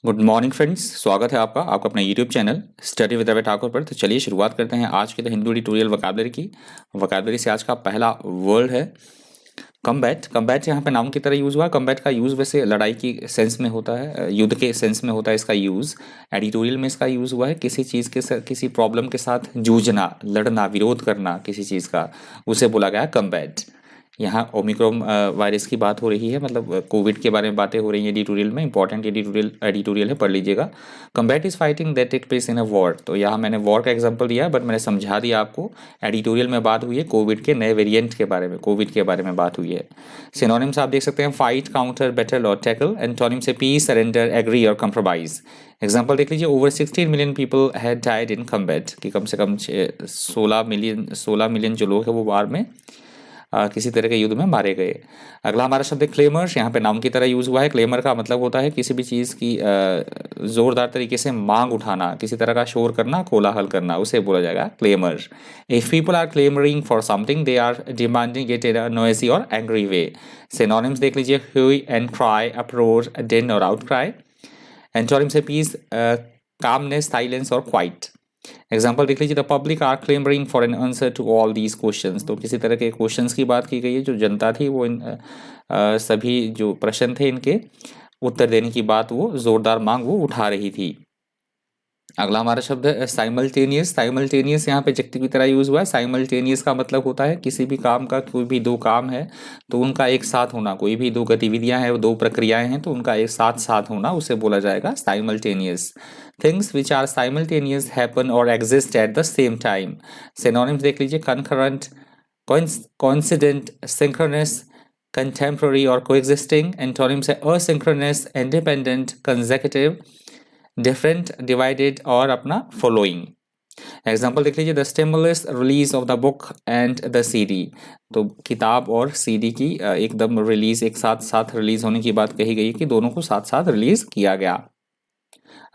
Good morning friends, स्वागत है आपका अपने YouTube channel study with Ravi Thakur पर। तो चलिए शुरुआत करते हैं आज के हिंदू ट्यूटोरियल वोकैबुलरी की। वोकैबुलरी से आज का पहला वर्ड है कम्बैट। कम्बैट यहाँ पे नाम की तरह यूज़ हुआ। कम्बैट का यूज़ वैसे लड़ाई की सेंस में होता है, युद्ध के सेंस में होता है इसका यूज़। एडिटोरियल में इसका यूज़ हुआ है किसी चीज़ के किसी प्रॉब्लम के साथ जूझना, लड़ना, विरोध करना किसी चीज़ का, उसे बोला गया कम्बैट। यहाँ ओमिक्रॉन वायरस की बात हो रही है, मतलब कोविड के बारे में बातें हो रही हैं एडिटोरियल में। इंपॉर्टेंट एडिटोरियल है, पढ़ लीजिएगा। Combat is fighting that take place in a war. तो यहाँ मैंने वॉर का एग्जांपल दिया, बट मैंने समझा दिया आपको। एडिटोरियल में बात हुई है कोविड के नए वेरिएंट के बारे में, कोविड के बारे में बात हुई है। सिनोनिम्स आप देख सकते हैं, फाइट, काउंटर, बैटल और टैकल। एंटोनिम से पीस, सरेंडर, एग्री और कंप्रोमाइज। एग्जाम्पल देख लीजिए, over 16 million people had died in combat, कि कम से कम 16 मिलियन जो लोग हैं वो वार में किसी तरह के युद्ध में मारे गए। अगला हमारा शब्द है क्लेमर्स। यहाँ पे नाम की तरह यूज हुआ है। क्लेमर का मतलब होता है किसी भी चीज़ की जोरदार तरीके से मांग उठाना, किसी तरह का शोर करना, कोलाहल करना, उसे बोला जाएगा clamour. If people are clamouring for something they are demanding it in a noisy or angry way. Synonyms देख लीजिए, hue and cry, uproar, din और आउट क्राई। एंटोनिम्स है पीस, कामनेस, साइलेंस और क्वाइट। एग्जाम्पल देख लीजिए, the public are clamouring for an answer to all these questions. तो किसी तरह के क्वेश्चंस की बात की गई है, जो जनता थी वो इन सभी जो प्रश्न थे इनके उत्तर देने की बात, वो जोरदार मांग वो उठा रही थी। अगला हमारा शब्द है साइमल्टेनियस। साइमल्टेनियस यहाँ पे एडजेक्टिव की तरह यूज हुआ है। साइमल्टेनियस का मतलब होता है किसी भी काम का, कोई भी दो काम है तो उनका एक साथ होना, कोई भी दो गतिविधियां हैं, दो प्रक्रियाएं हैं तो उनका एक साथ साथ होना, उसे बोला जाएगा simultaneous. Things which are simultaneous happen or exist at the same time. Synonyms देख लीजिए, कनकरेंट, कोइंसिडेंट, सिंक्रोनस, कंटेम्प्ररी और कोएग्जिस्टिंग। एंटोनिम्स है असynchronous, इंडिपेंडेंट, कंसेक्यूटिव, डिफरेंट, डिवाइडेड और अपना फॉलोइंग। एग्जाम्पल देख लीजिए, the stimulus release of the book and the CD. तो किताब और सीडी की एकदम रिलीज, एक साथ साथ रिलीज होने की बात कही गई कि दोनों को साथ साथ रिलीज किया गया।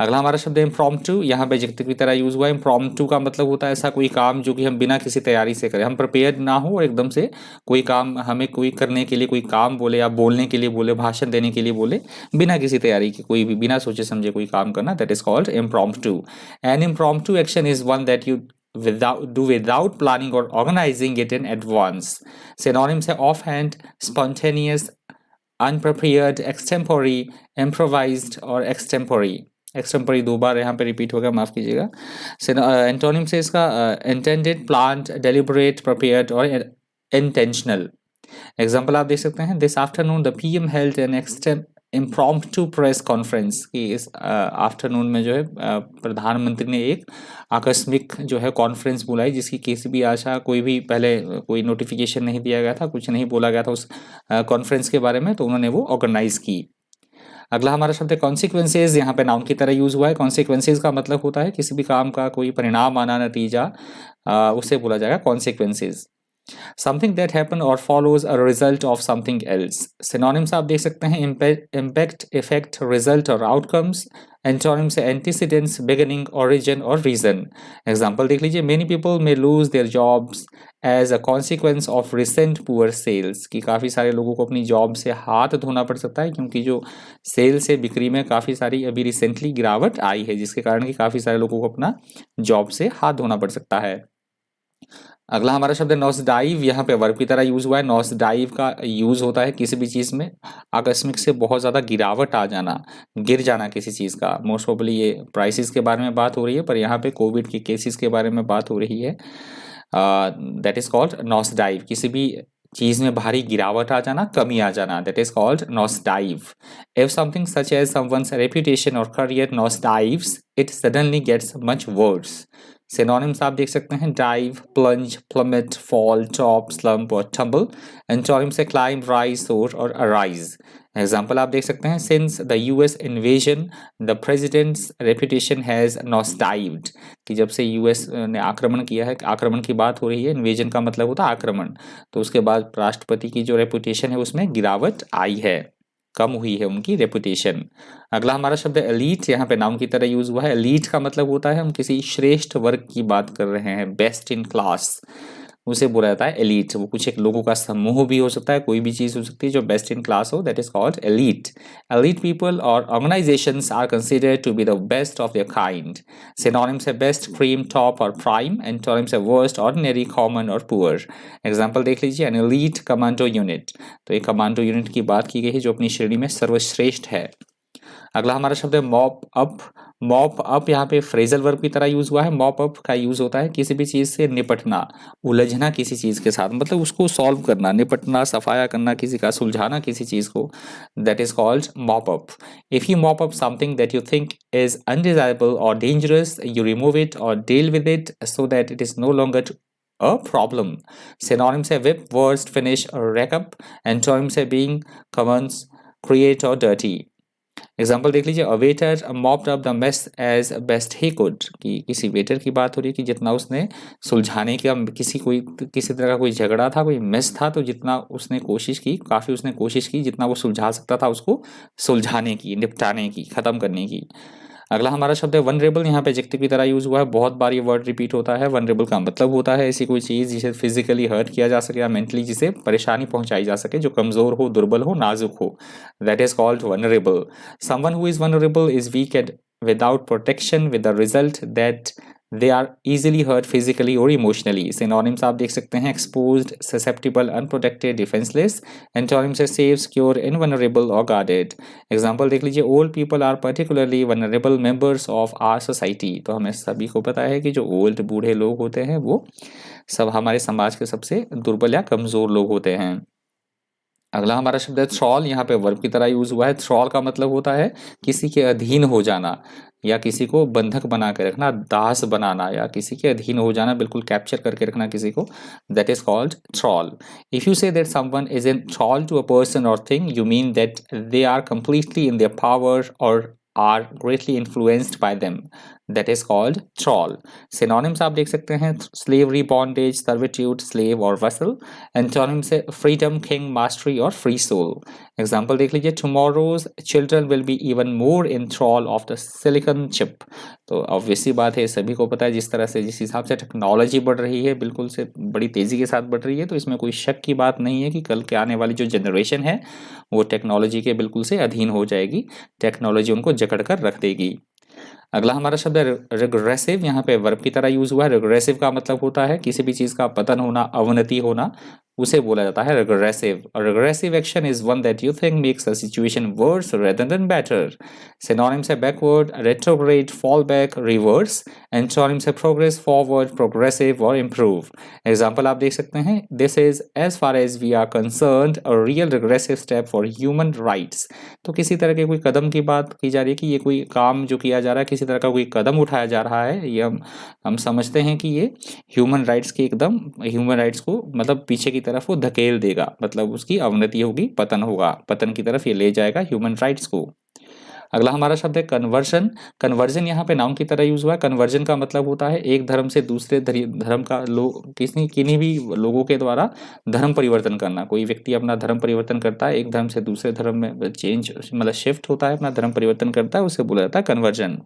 अगला हमारा शब्द है इम्प्रॉम्प्टू। यहाँ पे एडजेक्टिव की तरह यूज हुआ है। इम्प्रॉम्प्टू का मतलब होता है ऐसा कोई काम जो कि हम बिना किसी तैयारी से करें, हम प्रिपेयर्ड ना हो और एकदम से कोई काम हमें कोई करने के लिए कोई काम बोले या बोलने के लिए बोले, भाषण देने के लिए बोले, बिना किसी तैयारी के कोई भी बिना सोचे समझे कोई काम करना, that is called impromptu. An impromptu action is one that you without planning or organizing it in advance. Synonyms है offhand, spontaneous, unprepared, extempore, improvised और extempore। एक्सटेम्परी दो बार यहाँ पे रिपीट हो गया, माफ कीजिएगा। एंटोनिम से इसका इंटेंडेड, प्लान्ड, डेलिबरेट, प्रिपेयर्ड और इंटेंशनल। एग्जाम्पल आप देख सकते हैं, this afternoon the PM held an impromptu press conference, कि इस आफ्टरनून में जो है प्रधानमंत्री ने एक आकस्मिक जो है कॉन्फ्रेंस बुलाई, जिसकी किसी भी आशा, कोई भी पहले कोई नोटिफिकेशन नहीं दिया गया था, कुछ नहीं बोला गया था उस कॉन्फ्रेंस के बारे में, तो उन्होंने वो ऑर्गेनाइज की। अगला हमारा शब्द है कॉन्सिक्वेंसेज। यहाँ पे नाउन की तरह यूज हुआ है। कॉन्सिक्वेंसेज का मतलब होता है किसी भी काम का कोई परिणाम आना, नतीजा, उसे बोला जाएगा कॉन्सिक्वेंसेज। समथिंग दैट हैपन और follows a result of something else. Synonyms आप देख सकते हैं, इम्पैक्ट, इफेक्ट, रिजल्ट और आउटकम्स। एंटोनिम्स है एंटीसीडेंट्स, बिगिनिंग, ओरिजिन और रीजन। एग्जाम्पल देख लीजिए, many people may lose their jobs as a consequence of recent poor sales, कि काफ़ी सारे लोगों को अपनी जॉब से हाथ धोना पड़ सकता है क्योंकि जो सेल्स है, बिक्री में काफ़ी सारी अभी रिसेंटली गिरावट आई है, जिसके कारण कि काफ़ी सारे लोगों को अपना जॉब से हाथ धोना पड़ सकता है। अगला हमारा शब्द है नॉसडाइव। यहाँ पे वर्ब की तरह यूज हुआ है। नॉसडाइव का यूज होता है किसी भी चीज़ में आकस्मिक से बहुत ज़्यादा गिरावट आ जाना, गिर जाना किसी चीज़ का। मोस्ट प्रोबेबली ये प्राइसेस के बारे में बात हो रही है, पर यहाँ पे कोविड के केसेस के बारे में बात हो रही है। That is called nosedive. किसी भी चीज़ में भारी गिरावट आ जाना, कमी आ जाना, that is called nosedive. If something such as someone's reputation or career nosedives, it suddenly gets much worse. Synonyms आप देख सकते हैं, dive, plunge, plummet, fall, top, slump और टम्बल। एंटोनिम्स है क्लाइंब, राइज, सोर और अराइज। एग्जाम्पल आप देख सकते हैं, since the US invasion the president's reputation has nosedived, कि जब से यूएस ने आक्रमण किया है, आक्रमण की बात हो रही है, इन्वेजन का मतलब होता है आक्रमण, तो उसके बाद राष्ट्रपति की जो रेपुटेशन है उसमें गिरावट आई है, कम हुई है उनकी रेपुटेशन। अगला हमारा शब्द है एलीट। यहाँ पे नाउन की तरह यूज हुआ है। एलीट का मतलब होता है हम किसी श्रेष्ठ वर्ग की बात कर रहे हैं, बेस्ट इन क्लास, उसे बोला जाता है एलीट। वो कुछ एक लोगों का समूह भी हो सकता है, कोई भी चीज़ हो सकती है जो बेस्ट इन क्लास हो, that is called elite. Elite people or organisations are considered to be the best of their kind. Synonyms है बेस्ट, क्रीम, टॉप और प्राइम। एंटोनिम्स है वर्स्ट, ऑर्डिनरी, कॉमन और पुअर। एग्जाम्पल देख लीजिए, N elite commando unit, तो एक commando unit की बात की गई है जो अपनी श्रेणी में सर्वश्रेष्ठ है। अगला हमारा शब्द है मॉप अप। मॉप अप यहाँ पे फ्रेजल वर्ब की तरह यूज हुआ है। मॉप अप का यूज होता है किसी भी चीज से निपटना, उलझना किसी चीज के साथ, मतलब उसको सॉल्व करना, निपटना, सफाया करना किसी का, सुलझाना किसी चीज को, that is called mop up. If you mop up something that you think is undesirable और डेंजरस, यू रिमूव इट और deal with it so that it is no longer a problem. Synonyms है whip, worst, finish or rack up. Antonyms है being, commence, create or dirty. Example देख लीजिए, a waiter mopped up the mess as best he could, कि किसी waiter की बात हो रही है कि जितना उसने सुलझाने का, किसी तरह का कोई झगड़ा था, कोई मेस था, तो जितना उसने कोशिश की, काफ़ी उसने कोशिश की, जितना वो सुलझा सकता था उसको सुलझाने की, निपटाने की, ख़त्म करने की। अगला हमारा शब्द है वनरेबल। यहाँ पे एडजेक्टिव की तरह यूज हुआ है, बहुत बार ये वर्ड रिपीट होता है। वनरेबल का मतलब होता है ऐसी कोई चीज़ जिसे फिजिकली हर्ट किया जा सके या मेंटली जिसे परेशानी पहुंचाई जा सके, जो कमजोर हो, दुर्बल हो, नाजुक हो, that is called vulnerable. Someone who is vulnerable is weak at without protection, with the result that they are easily hurt physically or emotionally. Synonyms आप देख सकते हैं exposed, susceptible, unprotected, defenseless. Antonyms है safe, secure, invulnerable or guarded. Example देख लीजिए, old people are particularly vulnerable members of our society. तो हमें सभी को पता है कि जो ओल्ड, बूढ़े लोग होते हैं वो सब हमारे समाज के सबसे दुर्बल या कमज़ोर लोग होते हैं। अगला हमारा शब्द है थ्रॉल। यहाँ पे वर्ब की तरह यूज हुआ है। थ्रॉल का मतलब होता है किसी के अधीन हो जाना या किसी को बंधक बना के रखना, दास बनाना या किसी के अधीन हो जाना, बिल्कुल कैप्चर करके रखना किसी को, that is called thrall. If you say that someone is in thrall to a person or thing, you mean that they are completely in their power or are greatly influenced by them, that is called thrall. Synonyms आप देख सकते हैं, slavery, bondage, servitude, slave और vassal. Antonyms है freedom, king, mastery और free soul. Example देख लीजिए, tomorrow's children will be even more in thrall of the silicon chip. तो obviously बात है, सभी को पता है जिस तरह से, जिस हिसाब से टेक्नोलॉजी बढ़ रही है, बिल्कुल से बड़ी तेज़ी के साथ बढ़ रही है, तो इसमें कोई शक की बात नहीं है कि कल के आने वाली जो जनरेशन है वो टेक्नोलॉजी के बिल्कुल से अधीन हो जाएगी, टेक्नोलॉजी उनको जकड़ कर रख देगी। अगला हमारा शब्द है रिग्रेसिव। यहाँ पे वर्ब की तरह यूज हुआ है। रिग्रेसिव का मतलब होता है किसी भी चीज़ का पतन होना, अवनति होना, उसे बोला जाता है regressive. Regressive action is one that you think makes a situation worse rather than better. Synonyms है backward, retrograde, fall back, reverse. Antonyms है प्रोग्रेस, फॉरवर्ड, प्रोग्रेसिव और इम्प्रूव। एग्जाम्पल आप देख सकते हैं, this is as far as we are concerned a real regressive step for human rights. तो किसी तरह के कोई कदम की बात की जा रही है कि ये कोई काम जो किया जा रहा है, किसी तरह का कोई कदम उठाया जा रहा है, ये हम समझते हैं कि ये ह्यूमन राइट्स की एकदम, ह्यूमन राइट्स को मतलब पीछे की तरफ वो धकेल देगा, मतलब उसकी अवनति होगी, पतन होगा, पतन की तरफ ये ले जाएगा ह्यूमन राइट्स को। अगला हमारा शब्द है कन्वर्जन। कन्वर्जन यहाँ पे नाउन की तरह यूज हुआ है। कन्वर्जन का मतलब होता है एक धर्म से दूसरे धर्म का किन्हीं भी लोगों के द्वारा धर्म परिवर्तन करना। कोई व्यक्ति अपना धर्म परिवर्तन करता है, एक धर्म से दूसरे धर्म में चेंज मतलब शिफ्ट होता है, अपना धर्म परिवर्तन करता है, उसे बोला जाता है conversion.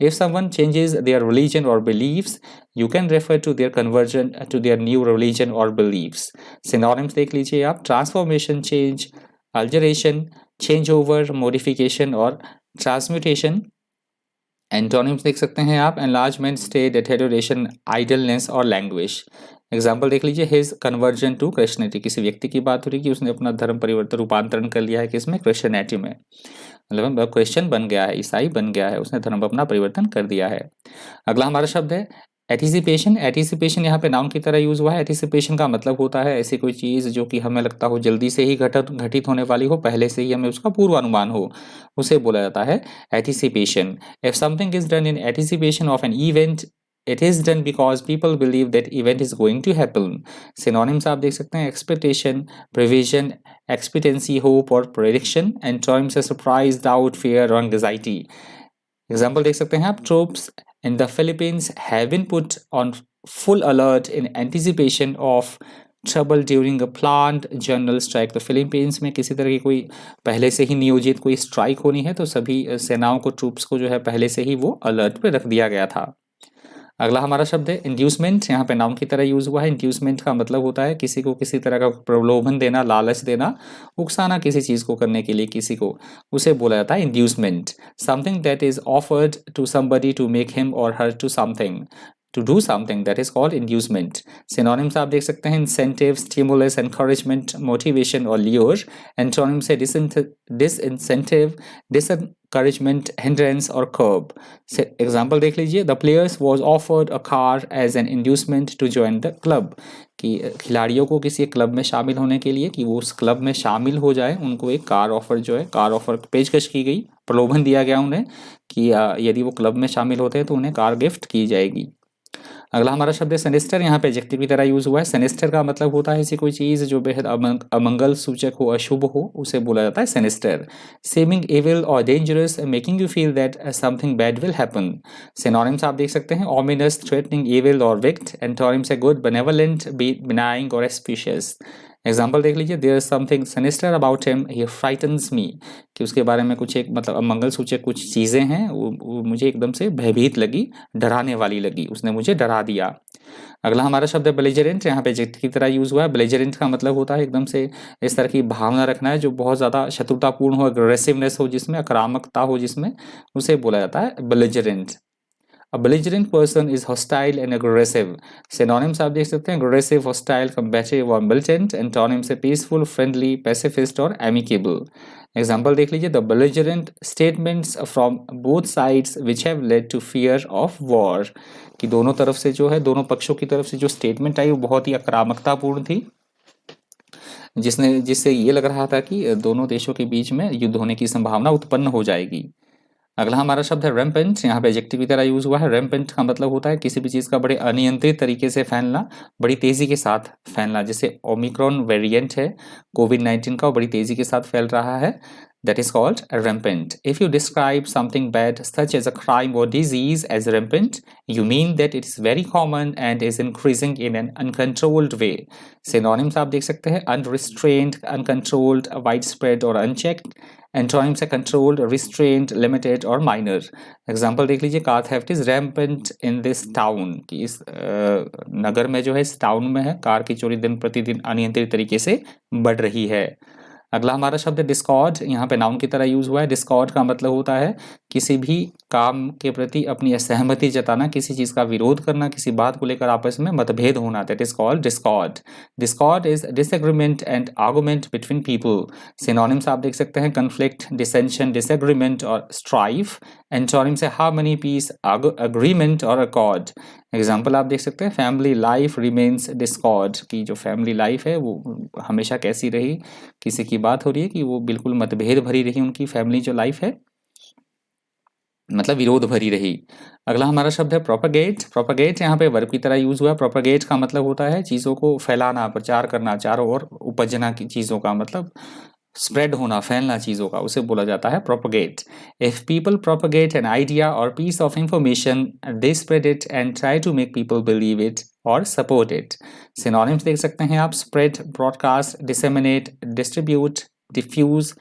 If someone changes their religion or beliefs, you can refer to their conversion to their new religion or beliefs. Synonyms देख लीजिए आप, transformation, change, alteration, change over, modification और ट्रांसम्यूटेशन। एंटोनिम्स देख सकते हैं आप, एनलार्जमेंट, स्टे, डिटेरियोरेशन, आइडलनेस और language. Example देख लीजिए, हिज कन्वर्जन टू क्रिश्चियनिटी। किसी व्यक्ति की बात हो रही है कि उसने अपना धर्म परिवर्तन, रूपांतरण कर लिया है किसमें, क्रिश्चियनिटी में, मतलब क्रिश्चियन बन गया है, ईसाई बन गया है, उसने धर्म अपना परिवर्तन कर दिया है। अगला हमारा शब्द है एटिसिपेशन। एटिसिपेशन यहाँ पे नाउन की तरह यूज हुआ है। एटिसिपेशन का मतलब होता है ऐसी कोई चीज़ जो कि हमें लगता हो जल्दी से ही घटित होने वाली हो, पहले से ही हमें उसका पूर्वानुमान हो, उसे बोला जाता है anticipation. If something is done in anticipation of an event, it is done because people believe that event is going to happen. Synonyms आप देख सकते हैं, expectation, prevision, expectancy, hope और prediction. Antonyms है surprise, doubt, fear और anxiety. Example देख सकते हैं आप, troops in the Philippines have been put on full alert in anticipation of trouble during a planned general strike. तो फिलीपींस में किसी तरह की कोई पहले से ही नियोजित कोई स्ट्राइक होनी है, तो सभी सेनाओं को, ट्रूप्स को जो है पहले से ही वो अलर्ट पे रख दिया गया था। अगला हमारा शब्द है इंड्यूसमेंट, यहाँ पे नाउन की तरह यूज हुआ है। इंड्यूसमेंट का मतलब होता है किसी को किसी तरह का प्रलोभन देना, लालच देना, उकसाना किसी चीज को करने के लिए किसी को, उसे बोला जाता है inducement. Something that is offered to somebody to make him or her to something, to do something, that is called inducement. Synonyms आप देख सकते हैं इंसेंटिव, स्टिमुलस, एनकरेजमेंट, मोटिवेशन और lure. Antonyms disincentive, discouragement, hindrance और curb. Example देख लीजिए, the players was offered a car as an inducement to join the club, कि खिलाड़ियों को किसी क्लब में शामिल होने के लिए, कि वो उस क्लब में शामिल हो जाए, उनको एक कार ऑफर जो है, कार ऑफर पेशकश की गई, प्रलोभन दिया गया उन्हें कि यदि वो क्लब में शामिल होते हैं तो उन्हें कार गिफ्ट की जाएगी। अगला हमारा शब्द है सेनेस्टर, यहाँ पे एडजेक्टिव की तरह यूज हुआ है। सेनेस्टर का मतलब होता है ऐसी कोई चीज जो बेहद अमंगल सूचक हो, अशुभ हो, उसे बोला जाता है sinister. Seeming evil or dangerous, making you feel that something bad will happen. Synonyms आप देख सकते हैं ऑमिनस, थ्रेटनिंग, एविल और विक्ट। एंटोनिम्स है गुड, बेनेवलेंट, बिनाइंग और एस्पिशियस। एग्जाम्पल देख लीजिए, there is something sinister about him, he frightens me, कि उसके बारे में कुछ एक मतलब अमंगल सूचक कुछ चीज़ें हैं, वो मुझे एकदम से भयभीत लगी, डराने वाली लगी, उसने मुझे डरा दिया। अगला हमारा शब्द है बेलिजरेंट, यहाँ पे एडजेक्टिव की तरह यूज हुआ है। बेलिजरेंट का मतलब होता है एकदम से इस तरह की भावना रखना है जो बहुत ज़्यादा शत्रुतापूर्ण हो, अग्रेसिवनेस हो जिसमें, आक्रामकता हो जिसमें, उसे बोला जाता है belligerent. A belligerent person is hostile and aggressive. Synonyms आप देख सकते हैं aggressive, hostile, combative और militant. Antonyms है peaceful, friendly, pacifist और amicable. Example देख लीजिए, the belligerent statements from both sides which have led to fear of war. कि दोनों तरफ से जो है, दोनों पक्षों की तरफ से जो स्टेटमेंट आई वो बहुत ही आक्रामकतापूर्ण थी, जिससे ये लग रहा था कि दोनों देशों के बीच में युद्ध होने की संभावना उत्पन्न हो जाएगी। अगला हमारा शब्द है रैम्पेंट, यहाँ पे एडजेक्टिव की तरह यूज हुआ है। रैम्पेंट का मतलब होता है किसी भी चीज़ का बड़े अनियंत्रित तरीके से फैलना, बड़ी तेजी के साथ फैलना। जैसे ओमिक्रॉन वेरिएंट है कोविड-19 का, वो बड़ी तेजी के साथ फैल रहा है, that is called rampant. If you describe something bad such as a crime or disease as rampant, you mean that it is very common and is increasing in an uncontrolled way. Synonyms आप देख सकते हैं unrestrained, uncontrolled, widespread और unchecked. Antonyms है controlled, restrained, limited और minor. Example देख लीजिए, car theft is rampant in this town, कि इस नगर में जो है, इस टाउन में है, कार की चोरी दिन प्रतिदिन अनियंत्रित तरीके से बढ़ रही है। अगला हमारा शब्द है डिस्कॉर्ड, यहाँ पे नाउन की तरह यूज हुआ है। डिस्कॉर्ड का मतलब होता है किसी भी काम के प्रति अपनी असहमति जताना, किसी चीज का विरोध करना, किसी बात को लेकर आपस में मतभेद होना, that is called Discord. Discord is disagreement and argument between people. Synonyms आप देख सकते हैं कन्फ्लिक्ट, डिसेंशन, डिसएग्रीमेंट और स्ट्राइफ। एंटोनिम्स है हार्मनी, पीस, अग्रीमेंट और अकॉर्ड। एग्जाम्पल आप देख सकते हैं फैमिली लाइफ रिमेन्स डिस्कॉर्ड, की जो फैमिली लाइफ है वो हमेशा कैसी रही, किसी की बात हो रही है कि वो बिल्कुल मतभेद भरी रही, उनकी फैमिली जो लाइफ है मतलब विरोध भरी रही। अगला हमारा शब्द है प्रोपगेट। प्रोपगेट यहाँ पे वर्ब की तरह यूज हुआ है। प्रोपगेट का मतलब होता है चीज़ों को फैलाना, प्रचार करना, चारों ओर उपजना की चीज़ों का मतलब स्प्रेड होना, फैलना चीज़ों का, उसे बोला जाता है propagate. If people propagate an idea or piece of information, they spread it and try to make people believe it or support it. Synonyms देख सकते हैं आप spread, broadcast, disseminate, distribute, diffuse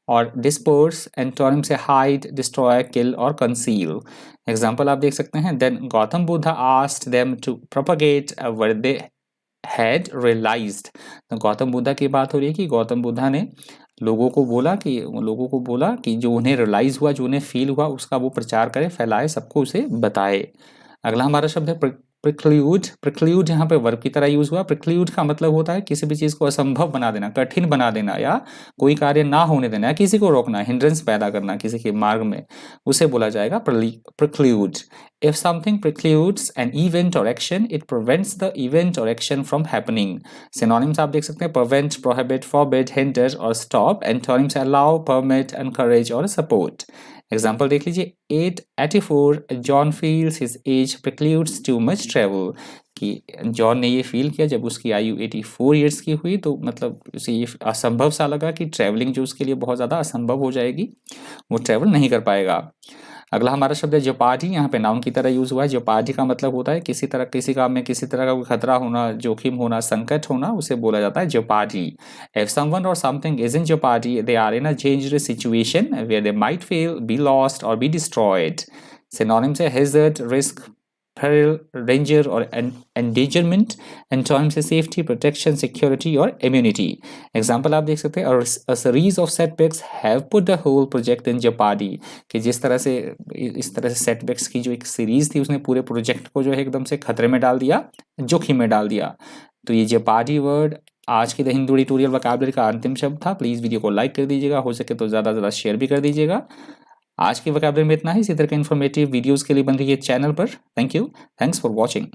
और disperse. Antonyms hide, destroy, kill और conceal. Example आप देख सकते हैं, then Gautam Buddha asked them to propagate what they had realised. तो गौतम बुद्धा की बात हो रही है कि गौतम बुद्धा ने लोगों को बोला कि जो उन्हें रियलाइज हुआ, जो उन्हें फील हुआ, उसका वो प्रचार करे, फैलाए, सबको उसे बताए। अगला हमारा शब्द है प्रिक्ल्यूड। प्रिक्ल्यूड यहाँ पे वर्ब की तरह यूज हुआ। प्रिक्ल्यूड का मतलब होता है किसी भी चीज को असंभव बना देना, कठिन बना देना, या कोई कार्य ना होने देना, या किसी को रोकना, हिंड्रेंस पैदा करना किसी के मार्ग में, उसे बोला जाएगा प्रिक्ल्यूड। If something precludes an event or action, it prevents the event or action from happening. Synonyms आप देख सकते हैं prevent, prohibit, forbid, hinder और stop. Antonyms allow, permit, encourage और support. एग्जाम्पल देख लीजिए, 884 John feels his age precludes too much travel, कि John ने ये फील किया जब उसकी आयु 84 ईयर्स की हुई, तो मतलब उसे ये असंभव सा लगा कि ट्रैवलिंग जो उसके लिए बहुत ज़्यादा असंभव हो जाएगी, वो ट्रैवल नहीं कर पाएगा। अगला हमारा शब्द है जोपाडी, यहाँ पे नाउन की तरह यूज हुआ है। जोपाडी का मतलब होता है किसी काम में किसी तरह का कोई खतरा होना, जोखिम होना, संकट होना, उसे बोला जाता है jeopardy. If someone or something is in jeopardy, they are in a dangerous situation where they might fail, be lost or be destroyed. Synonyms है hazard, risk, peril, danger or endangerment, antonyms है safety, protection, security और immunity. Example आप देख सकते हैं, a series of setbacks have put the whole project in jeopardy, कि जिस तरह से इस तरह से setbacks की जो एक सीरीज थी उसने पूरे प्रोजेक्ट को जो है एकदम से खतरे में डाल दिया, जोखिम में डाल दिया. तो ये jeopardy वर्ड आज की द हिंदू ट्यूटोरियल वोकैबुलरी का अंतिम शब्द था. प्लीज़ वीडियो को लाइक कर दीजिएगा, हो सके तो ज़्यादा से ज़्यादा शेयर भी कर दीजिएगा. आज के वोकैबुलरी में इतना ही. इसी तरह के इन्फॉर्मेटिव वीडियोस के लिए बन रही है चैनल पर. Thank you. Thanks for watching.